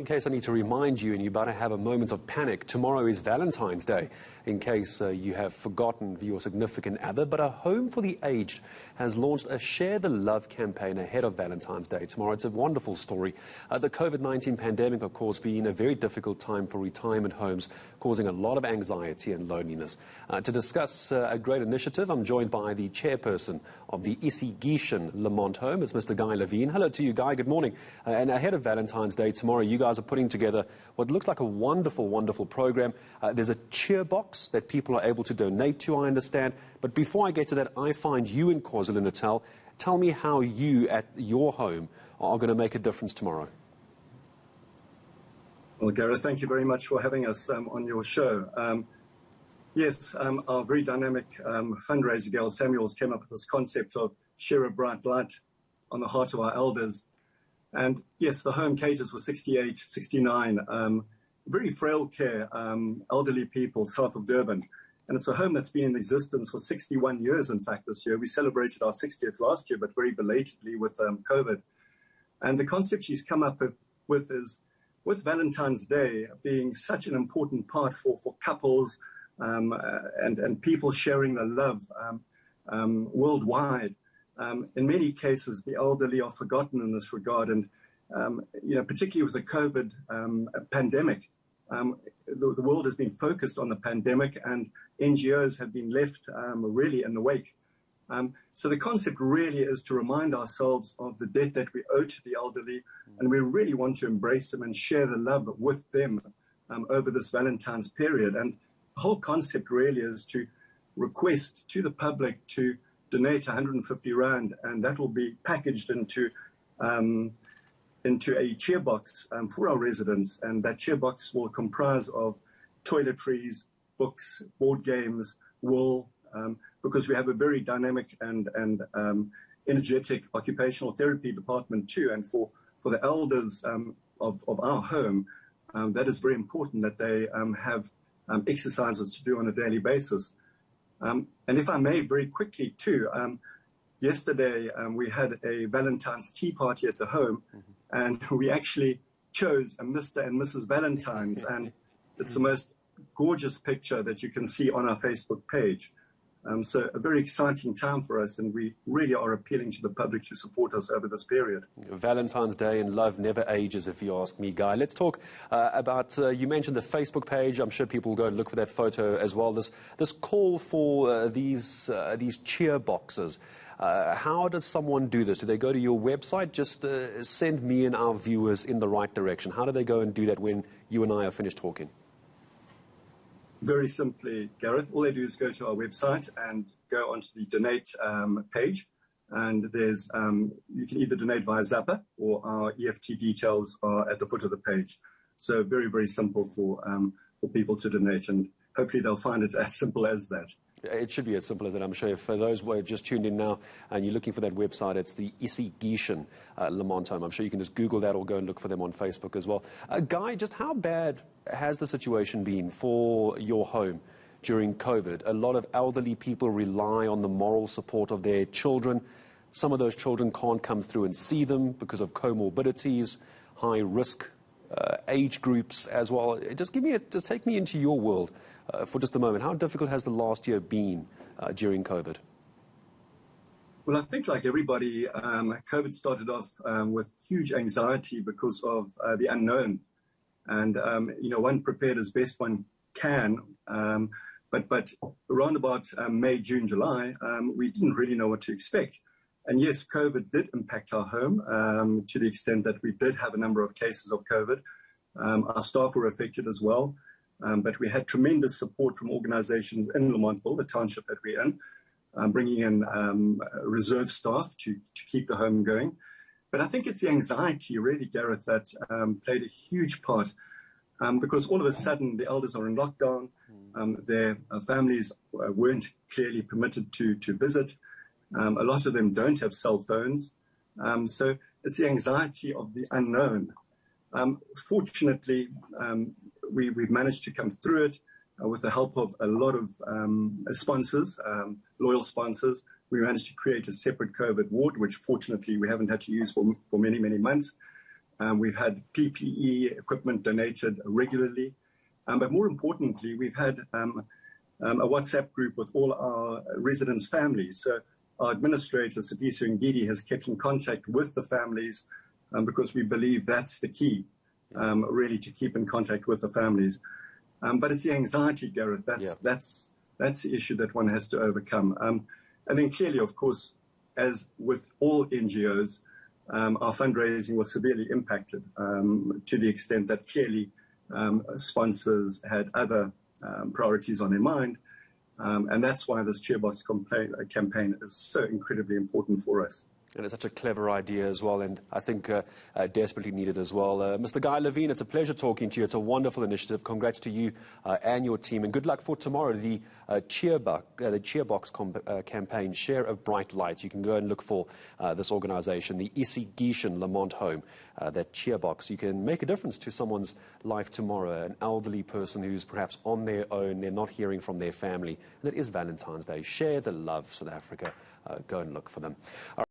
In case I need to remind you, and you better have a moment of panic, tomorrow is Valentine's Day, in case you have forgotten your significant other. But a Home for the Aged has launched a Share the Love campaign ahead of Valentine's Day tomorrow. It's a wonderful story. The COVID-19 pandemic, of course, being a very difficult time for retirement homes, causing a lot of anxiety and loneliness. To discuss a great initiative, I'm joined by the chairperson of the Issy Geeshen Lamont Home. It's Mr. Guy Levene. Hello to you, Guy. Good morning. And ahead of Valentine's Day tomorrow, you guys are putting together what looks like a wonderful, wonderful program. There's a cheer box that people are able to donate to, I understand. But before I get to that, I find you in KwaZulu-Natal. Tell me how you at your home are going to make a difference tomorrow. Well, Gareth, thank you very much for having us on your show. Yes, our very dynamic fundraiser, Gail Samuels, came up with this concept of share a bright light on the heart of our elders. And yes, the home caters for 68, 69, very frail care, elderly people south of Durban. And it's a home that's been in existence for 61 years, in fact, this year. We celebrated our 60th last year, but very belatedly with COVID. And the concept she's come up with is, with Valentine's Day being such an important part for couples and people sharing their love worldwide, in many cases, the elderly are forgotten in this regard. And, particularly with the COVID pandemic, the world has been focused on the pandemic and NGOs have been left really in the wake. So the concept really is to remind ourselves of the debt that we owe to the elderly, and we really want to embrace them and share the love with them over this Valentine's period. And the whole concept really is to request to the public to donate 150 Rand, and that will be packaged into a cheer box for our residents. And that cheer box will comprise of toiletries, books, board games, wool, because we have a very dynamic and energetic occupational therapy department too. And for the elders of our home, that is very important that they have exercises to do on a daily basis. And if I may, very quickly too, yesterday we had a Valentine's tea party at the home, and we actually chose a Mr. and Mrs. Valentine's, and it's the most gorgeous picture that you can see on our Facebook page. So a very exciting time for us, and we really are appealing to the public to support us over this period. Valentine's Day and love never ages, if you ask me, Guy. Let's talk about, you mentioned the Facebook page. I'm sure people will go and look for that photo as well. This call for these cheer boxes. How does someone do this? Do they go to your website? Just send me and our viewers in the right direction. How do they go and do that when you and I are finished talking? Very simply, Gareth, all they do is go to our website and go onto the donate page. And there's you can either donate via Zapper, or our EFT details are at the foot of the page. So very, very simple for people to donate, and hopefully they'll find it as simple as that. It should be as simple as that, I'm sure. For those who are just tuned in now and you're looking for that website, it's the Issy Geeshen Lamont Home. I'm sure you can just Google that or go and look for them on Facebook as well. Guy, just how bad has the situation been for your home during COVID? A lot of elderly people rely on the moral support of their children. Some of those children can't come through and see them because of comorbidities, high risk age groups as well. Just take me into your world for just a moment. How difficult has the last year been during COVID? Well, I think like everybody, COVID started off with huge anxiety because of the unknown. And, one prepared as best one can. But around about May, June, July, we didn't really know what to expect. And yes, COVID did impact our home to the extent that we did have a number of cases of COVID. Our staff were affected as well. But we had tremendous support from organizations in Lamontville, the township that we're in, bringing in reserve staff to keep the home going. But I think it's the anxiety, really, Gareth, that played a huge part, because all of a sudden the elders are in lockdown. Their families weren't clearly permitted to visit. A lot of them don't have cell phones. So it's the anxiety of the unknown. Fortunately, we've managed to come through it with the help of a lot of sponsors, loyal sponsors. We managed to create a separate COVID ward, which fortunately we haven't had to use for many, many months. We've had PPE equipment donated regularly. But more importantly, we've had a WhatsApp group with all our residents' families. So our administrator, Sifiso Ngidi, has kept in contact with the families because we believe that's the key, really, to keep in contact with the families. But it's the anxiety, Gareth. That's the issue that one has to overcome. And then clearly, of course, as with all NGOs, our fundraising was severely impacted to the extent that clearly sponsors had other priorities on their mind. And that's why this Cheerbox campaign is so incredibly important for us. And it's such a clever idea as well, and I think desperately needed as well. Mr. Guy Levene, it's a pleasure talking to you. It's a wonderful initiative. Congrats to you and your team, and good luck for tomorrow, the Cheerbox campaign, Share a Bright Light. You can go and look for this organisation, the Issy Geeshen Lamont Home, that Cheerbox. You can make a difference to someone's life tomorrow, an elderly person who's perhaps on their own, they're not hearing from their family. And it is Valentine's Day. Share the love, South Africa. Go and look for them.